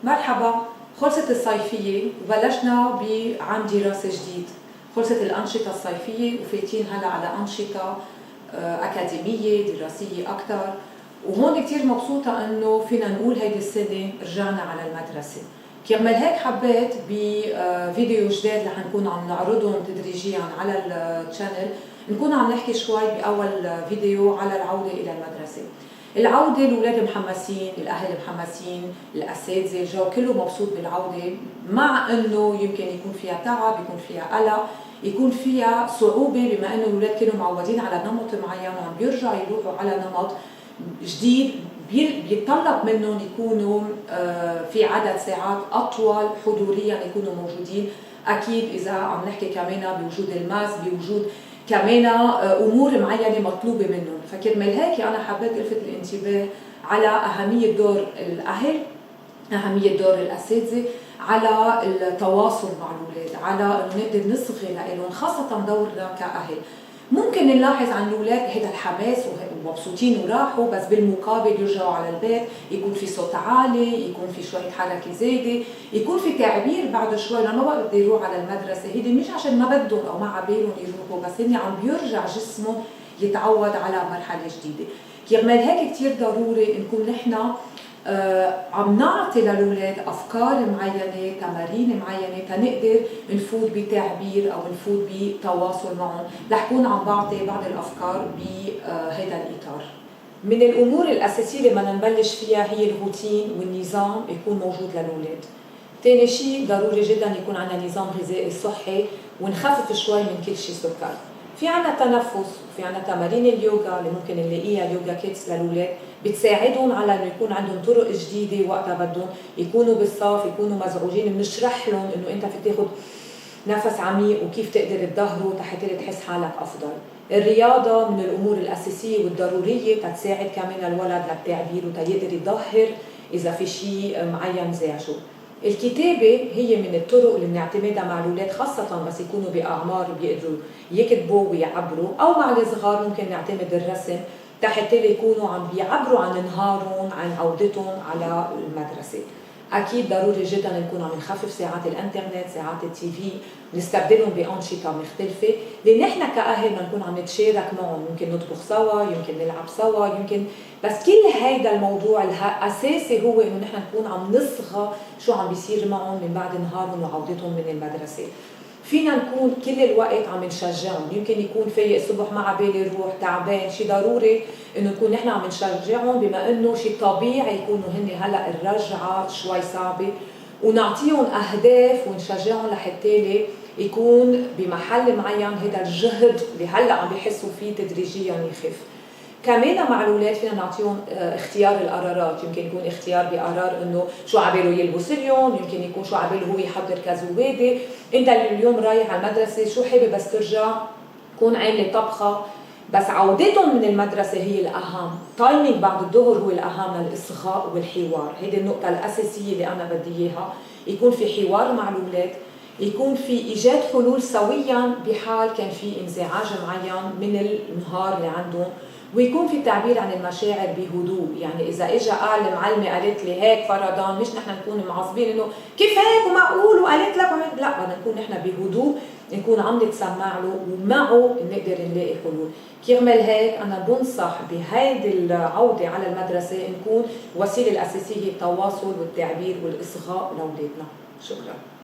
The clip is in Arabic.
مرحبا، خلصت الصيفية وبلشنا بعام دراسي جديد. خلصت الأنشطة الصيفية وفايتين هلا على أنشطة أكاديمية دراسية أكثر، وهون كتير مبسوطة إنه فينا نقول هيدي السنة رجعنا على المدرسة. كرمال هيك حبيت بفيديو جديد رح نكون عم نعرضهم تدريجيا على الشانل، نكون عم نحكي شوي بأول فيديو على العودة إلى المدرسة. العودة الأولاد محمسين، الأهل محمسين، الأساتذة، الجو كله مبسوط بالعودة، مع إنه يمكن يكون فيها تعب، يكون فيها قلق، يكون فيها صعوبة بما إنه الأولاد كانوا معودين على نمط معين وعم بيرجعوا يروحوا على نمط جديد بيتطلب منهم يكونوا في عدد ساعات أطول حضوريا يكونوا موجودين. أكيد إذا عم نحكي كمان بوجود الماس، بوجود كمان امور معينه مطلوبه منهم. فكرمال هيك انا حبيت الفت الانتباه على اهميه دور الاهل، اهميه دور الاساتذه على التواصل مع الاولاد، على انه نقدر نصغي لهم، خاصه دورنا كاهل. ممكن نلاحظ عن الاولاد هذا الحماس ومبسوطين وراحوا، بس بالمقابل يرجعوا على البيت يكون في صوت عالي، يكون في شويه حركه زايده، يكون في تعبير بعد شوي لما بقى بده يروح على المدرسه. هيدي مش عشان ما بدهم او ما عبالهم يروحوا، بس هن عم بيرجع جسمهم يتعود على مرحله جديده. كرمال هيك كثير ضروري نكون نحن عم نعطي للأولاد أفكار معينة، تمارين معينة تنقدر نفوت بتعبير أو نفوت بتواصل معهم. رح كون عم بعطي بعض الأفكار بهذا الإطار. من الأمور الأساسية اللي بدنا نبلش فيها هي الروتين والنظام يكون موجود للأولاد. ثاني شيء ضروري جدا يكون عندنا نظام غذائي صحي ونخفف شوي من كل شيء سكر. في عنا تنفس وفي عنا تمارين اليوغا اللي ممكن نلاقيها يوغا كيتس للأولاد، بتساعدهم على انه يكون عندهم طرق جديده وقتها بدهم يكونوا بالصف، يكونوا مزعوجين، بنشرح لهم انه انت فيك تاخذ نفس عميق وكيف تقدر تظهره حتى تحس حالك افضل. الرياضه من الامور الاساسيه والضروريه تساعد كمان الولد للتعبير وتيقدر يظهر اذا في شيء معين زعجه. الكتابة هي من الطرق اللي بنعتمدها مع الأولاد، خاصة بس يكونوا بأعمار بيقدروا يكتبوا ويعبروا، أو مع الصغار ممكن نعتمد الرسم حتى يكونوا عم بيعبروا عن نهارهم، عن عودتهم على المدرسة. أكيد ضروري جدا نكون عم نخفف ساعات الإنترنت، ساعات التي في، نستبدلهم بأنشطة مختلفة اللي نحن كأهل بنكون عم نتشارك معهم. يمكن نطبخ سوا، يمكن نلعب سوا، يمكن، بس كل هيدا الموضوع الأساسي هو إنه نحن نكون عم نصغى شو عم بيصير معهم من بعد نهارهم وعودتهم من المدرسة. فينا نكون كل الوقت عم نشجعهم، يمكن يكون فايق الصبح ما عبالي يروح تعبان، شيء ضروري انه نكون نحن عم نشجعهم بما انه شيء طبيعي يكونوا هن هلا الرجعه شوي صعبه، ونعطيهم اهداف ونشجعهم لحتى يكون بمحل معين هذا الجهد اللي هلا عم بيحسوا فيه تدريجيا يخف. كمان مع الاولاد فينا نعطيهم اختيار القرارات، يمكن يكون اختيار بقرار انه شو عباله يلبس اليوم، يمكن يكون شو عباله هو يحضر كزوادة، انت اليوم رايح على المدرسه شو حابب بس ترجع كون عامله طبخه. بس عودتهم من المدرسه هي الاهم، تايمينج بعد الظهر هو الاهم للاصغاء والحوار. هيدي النقطه الاساسيه اللي انا بدي اياها، يكون في حوار مع الاولاد، يكون في ايجاد حلول سويا بحال كان في انزعاج معين من النهار اللي عندهم، ويكون في تعبير عن المشاعر بهدوء. يعني اذا اجى قال المعلمه قالت لي هيك فرضا، مش نحن نكون معصبين انه كيف هيك ومعقول وقالت لك لا، بدنا نكون نحن بهدوء، نكون عم نتسمع له ومعه نقدر نلاقي حلول. كرمال هيك انا بنصح بهيدي العوده على المدرسه نكون الوسيله الاساسيه هي التواصل والتعبير والاصغاء لاولادنا. شكرا.